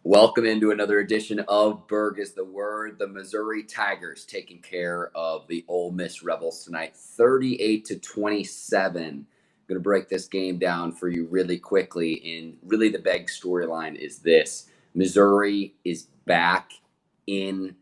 Welcome into another edition of Berg is the Word. The Missouri Tigers taking care of the Ole Miss Rebels tonight, 38-27. I'm going to break this game down for you really quickly. And really, the big storyline is this: Missouri is back in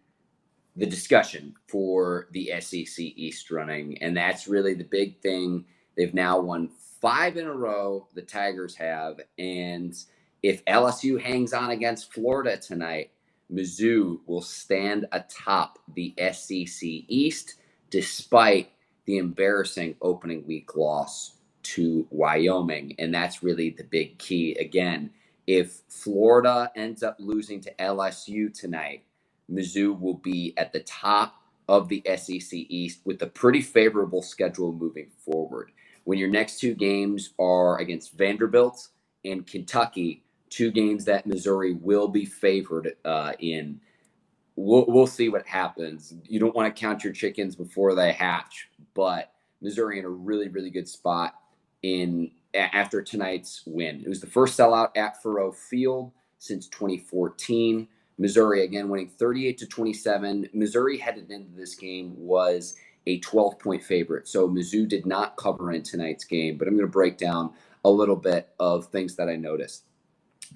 the discussion for the SEC East running, and that's really the big thing. They've now won 5 in a row, the Tigers have, and if LSU hangs on against Florida tonight, Mizzou will stand atop the SEC East despite the embarrassing opening week loss to Wyoming, and that's really the big key. Again, if Florida ends up losing to LSU tonight, Mizzou will be at the top of the SEC East with a pretty favorable schedule moving forward. When your next two games are against Vanderbilt and Kentucky, two games that Missouri will be favored in, we'll see what happens. You don't want to count your chickens before they hatch, but Missouri in a really, really good spot after tonight's win. It was the first sellout at Faurot Field since 2014. Missouri again winning 38-27. Missouri headed into this game was a 12-point favorite, so Mizzou did not cover in tonight's game. But I'm going to break down a little bit of things that I noticed.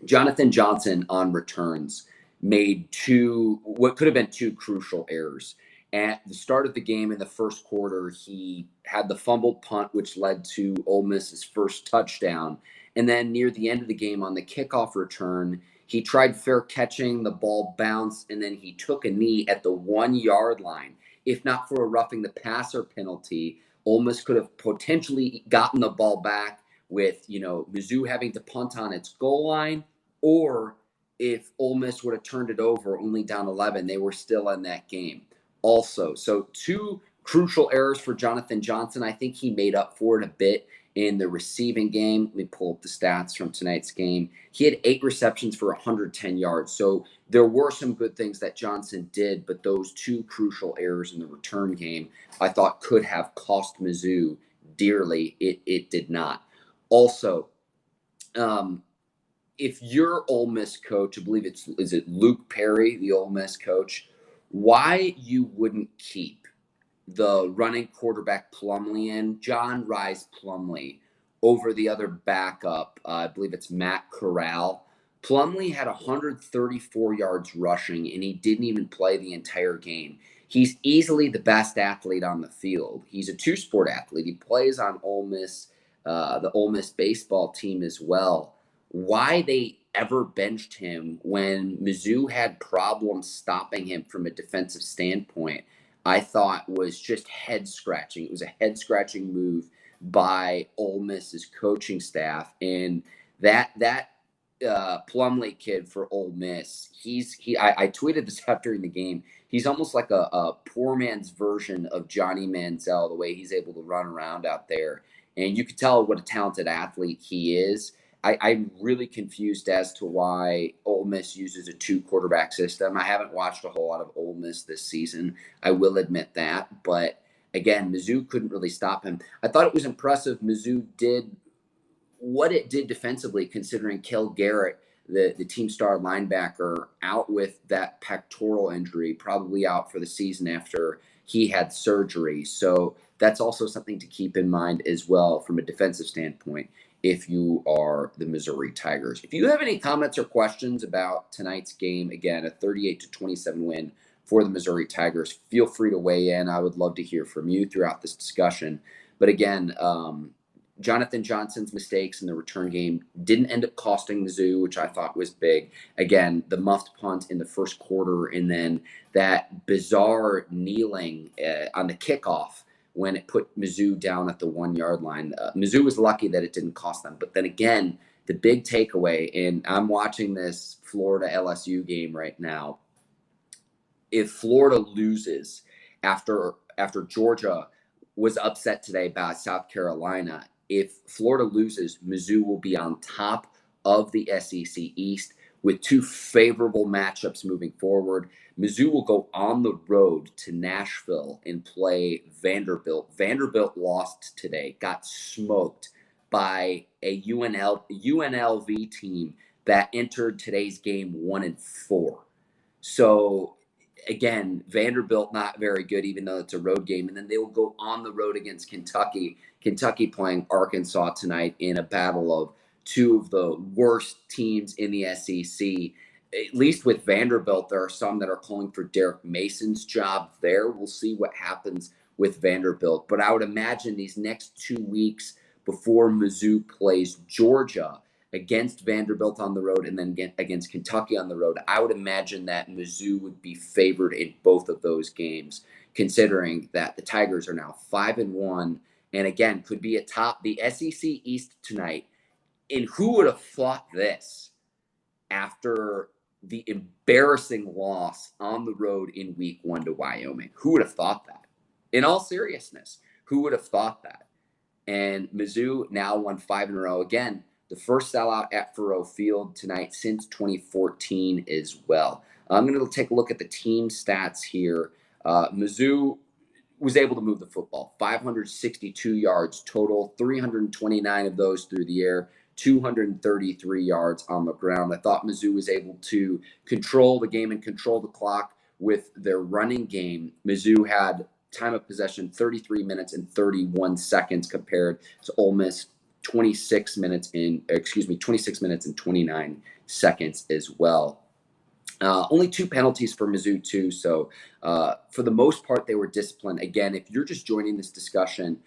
Johnathon Johnson on returns made what could have been two crucial errors. At the start of the game in the first quarter, he had the fumbled punt, which led to Ole Miss's first touchdown. And then near the end of the game on the kickoff return, he tried fair catching, the ball bounced, and then he took a knee at the 1 yard line. If not for a roughing the passer penalty, Ole Miss could have potentially gotten the ball back with, Mizzou having to punt on its goal line, or if Ole Miss would have turned it over only down 11, they were still in that game. Also, so two crucial errors for Johnathon Johnson. I think he made up for it a bit in the receiving game. Let me pull up the stats from tonight's game. He had 8 receptions for 110 yards. So there were some good things that Johnson did, but those two crucial errors in the return game I thought could have cost Mizzou dearly. It did not. Also, if you're Ole Miss coach, I believe is it Luke Perry, the Ole Miss coach, why you wouldn't keep the running quarterback Plumlee in, John Rhys Plumlee, over the other backup, I believe it's Matt Corral. Plumlee had 134 yards rushing, and he didn't even play the entire game. He's easily the best athlete on the field. He's a two-sport athlete. He plays on Ole Miss, the Ole Miss baseball team as well. Why they ever benched him when Mizzou had problems stopping him from a defensive standpoint, I thought was just head scratching. It was a head scratching move by Ole Miss's coaching staff, and that Plumlee kid for Ole Miss. I tweeted this out during the game. He's almost like a poor man's version of Johnny Manziel, the way he's able to run around out there, and you could tell what a talented athlete he is. I'm really confused as to why Ole Miss uses a 2-quarterback system. I haven't watched a whole lot of Ole Miss this season. I will admit that. But again, Mizzou couldn't really stop him. I thought it was impressive. Mizzou did what it did defensively, considering Kel Garrett, the team star linebacker, out with that pectoral injury, probably out for the season after he had surgery. So that's also something to keep in mind as well from a defensive standpoint if you are the Missouri Tigers. If you have any comments or questions about tonight's game, again, a 38-27 win for the Missouri Tigers, feel free to weigh in. I would love to hear from you throughout this discussion. But again, Johnathon Johnson's mistakes in the return game didn't end up costing Mizzou, which I thought was big. Again, the muffed punt in the first quarter, and then that bizarre kneeling on the kickoff when it put Mizzou down at the 1 yard line. Mizzou was lucky that it didn't cost them. But then again, the big takeaway, and I'm watching this Florida LSU game right now. If Florida loses after Georgia was upset today by South Carolina, if Florida loses, Mizzou will be on top of the SEC East with two favorable matchups moving forward. Mizzou will go on the road to Nashville and play Vanderbilt. Vanderbilt lost today, got smoked by a UNLV team that entered today's game 1-4. So again, Vanderbilt not very good, even though it's a road game. And then they will go on the road against Kentucky. Kentucky playing Arkansas tonight in a battle of two of the worst teams in the SEC. At least with Vanderbilt, there are some that are calling for Derek Mason's job there. We'll see what happens with Vanderbilt. But I would imagine these next 2 weeks before Mizzou plays Georgia against Vanderbilt on the road and then against Kentucky on the road, I would imagine that Mizzou would be favored in both of those games, considering that the Tigers are now 5-1 and again could be atop the SEC East tonight. And who would have thought this after the embarrassing loss on the road in week 1 to Wyoming? Who would have thought that? In all seriousness, who would have thought that? And Mizzou now won 5 in a row. Again, the first sellout at Faurot Field tonight since 2014 as well. I'm going to take a look at the team stats here. Mizzou was able to move the football, 562 yards total, 329 of those through the air, 233 yards on the ground. I thought Mizzou was able to control the game and control the clock with their running game. Mizzou had time of possession 33 minutes and 31 seconds compared to Ole Miss 26 minutes and 29 seconds as well. Only 2 penalties for Mizzou too, so for the most part they were disciplined. Again, if you're just joining this discussion,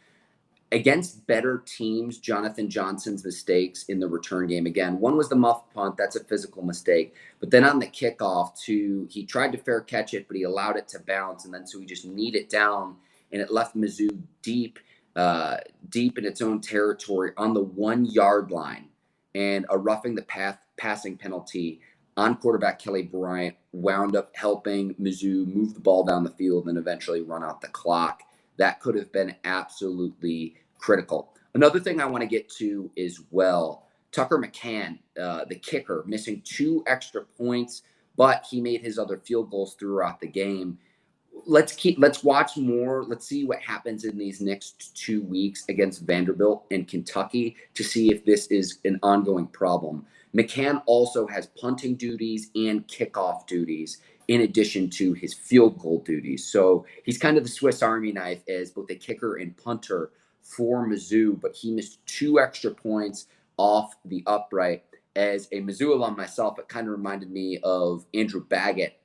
against better teams, Johnathon Johnson's mistakes in the return game. Again, one was the muff punt. That's a physical mistake. But then on the kickoff, he tried to fair catch it, but he allowed it to bounce. And then so he just kneed it down, and it left Mizzou deep in its own territory on the 1-yard line. And a roughing the passing penalty on quarterback Kelly Bryant wound up helping Mizzou move the ball down the field and eventually run out the clock. That could have been absolutely critical. Another thing I want to get to as well, Tucker McCann, the kicker, missing 2 extra points, but he made his other field goals throughout the game. Let's watch more. Let's see what happens in these next 2 weeks against Vanderbilt and Kentucky to see if this is an ongoing problem. McCann also has punting duties and kickoff duties in addition to his field goal duties. So he's kind of the Swiss Army knife as both a kicker and punter for Mizzou, but he missed 2 extra points off the upright. As a Mizzou alum myself, it kind of reminded me of Andrew Baggett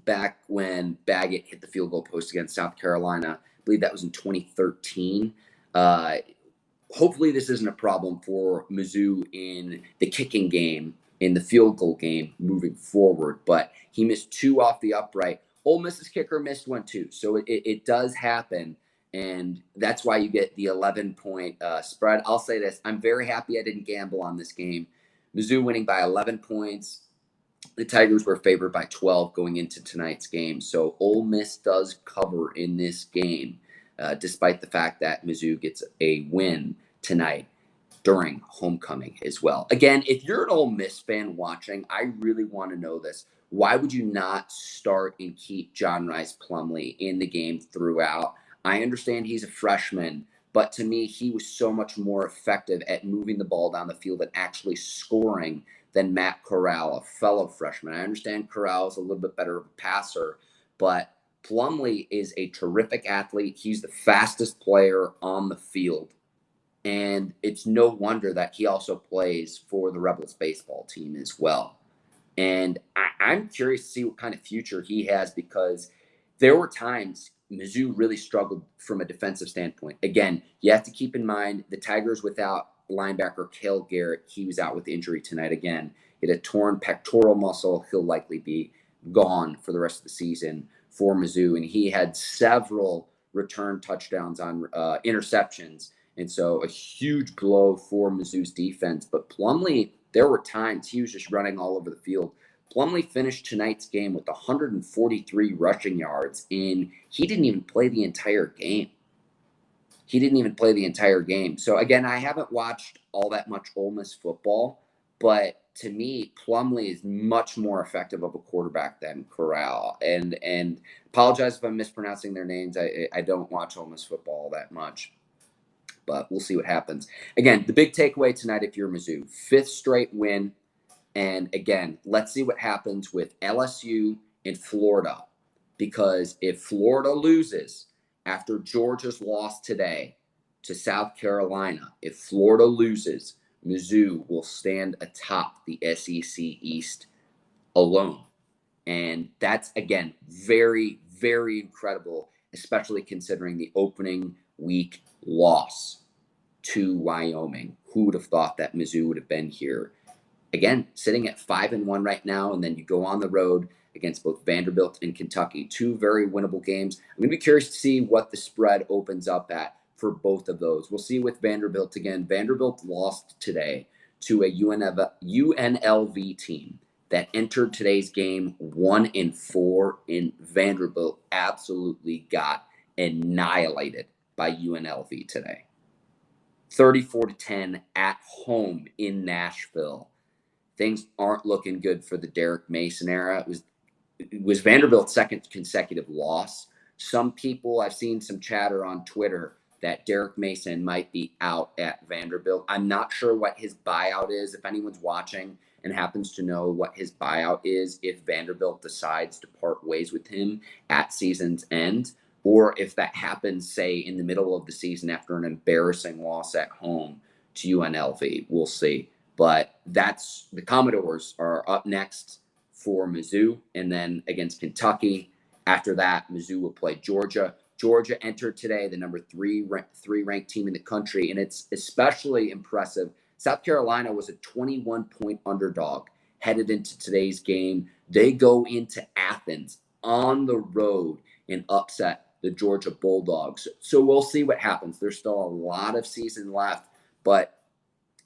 back when Baggett hit the field goal post against South Carolina. I believe that was in 2013. Hopefully this isn't a problem for Mizzou in the kicking game, in the field goal game moving forward, but he missed 2 off the upright. Ole Miss's kicker missed 1 too, so it does happen, and that's why you get the 11-point spread. I'll say this, I'm very happy I didn't gamble on this game. Mizzou winning by 11 points. The Tigers were favored by 12 going into tonight's game, so Ole Miss does cover in this game, despite the fact that Mizzou gets a win tonight during homecoming as well. Again, if you're an Ole Miss fan watching, I really want to know this. Why would you not start and keep John Rhys Plumlee in the game throughout? I understand he's a freshman, but to me, he was so much more effective at moving the ball down the field and actually scoring than Matt Corral, a fellow freshman. I understand Corral is a little bit better of a passer, but Plumlee is a terrific athlete. He's the fastest player on the field. And it's no wonder that he also plays for the Rebels baseball team as well. And I'm curious to see what kind of future he has, because there were times Mizzou really struggled from a defensive standpoint. Again, you have to keep in mind the Tigers without linebacker Cale Garrett. He was out with injury tonight again. He had a torn pectoral muscle. He'll likely be gone for the rest of the season for Mizzou. And he had several return touchdowns on interceptions. And so a huge blow for Mizzou's defense. But Plumlee, there were times he was just running all over the field. Plumlee finished tonight's game with 143 rushing yards, and he didn't even play the entire game. So, again, I haven't watched all that much Ole Miss football, but to me, Plumlee is much more effective of a quarterback than Corral. And apologize if I'm mispronouncing their names. I don't watch Ole Miss football that much, but we'll see what happens. Again, the big takeaway tonight, if you're Mizzou, 5th straight win. And again, let's see what happens with LSU and Florida. Because if Florida loses after Georgia's loss today to South Carolina, if Florida loses, Mizzou will stand atop the SEC East alone. And that's, again, very, very incredible, especially considering the opening week loss to Wyoming. Who would have thought that Mizzou would have been here? Again, sitting at 5-1 right now, and then you go on the road against both Vanderbilt and Kentucky. Two very winnable games. I'm going to be curious to see what the spread opens up at for both of those. We'll see with Vanderbilt again. Vanderbilt lost today to a UNLV team that entered today's game 1-4, and Vanderbilt absolutely got annihilated by UNLV today. 34-10 at home in Nashville. Things aren't looking good for the Derek Mason era. It was Vanderbilt's second consecutive loss. Some people, I've seen some chatter on Twitter that Derek Mason might be out at Vanderbilt. I'm not sure what his buyout is. If anyone's watching and happens to know what his buyout is, if Vanderbilt decides to part ways with him at season's end, or if that happens, say, in the middle of the season after an embarrassing loss at home to UNLV. We'll see. But that's the Commodores are up next for Mizzou, and then against Kentucky. After that, Mizzou will play Georgia. Georgia entered today the number three ranked team in the country, and it's especially impressive. South Carolina was a 21-point underdog headed into today's game. They go into Athens on the road and upset the Georgia Bulldogs. So we'll see what happens. There's still a lot of season left, but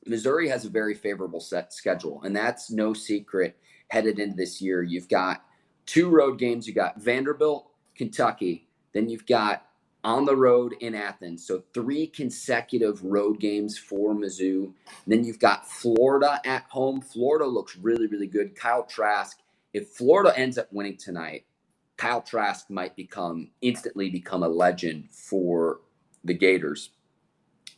Missouri has a very favorable set schedule, and that's no secret headed into this year. You've got two road games. You got Vanderbilt, Kentucky. Then you've got on the road in Athens. So 3 consecutive road games for Mizzou. Then you've got Florida at home. Florida looks really, really good. Kyle Trask, if Florida ends up winning tonight, Kyle Trask might instantly become a legend for the Gators.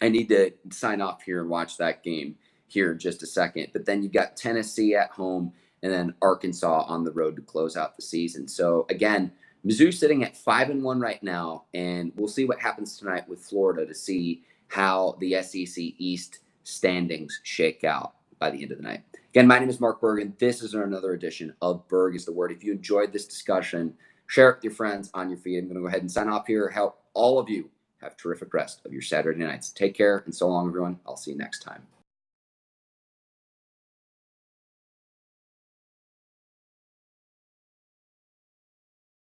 I need to sign off here and watch that game here in just a second. But then you've got Tennessee at home and then Arkansas on the road to close out the season. So, again, Mizzou sitting at 5-1 right now, and we'll see what happens tonight with Florida to see how the SEC East standings shake out by the end of the night. Again, my name is Mark Bergin. This is another edition of Berg is the Word. If you enjoyed this discussion, share it with your friends on your feed. I'm going to go ahead and sign off here. Help all of you have a terrific rest of your Saturday nights. Take care, and so long, everyone. I'll see you next time.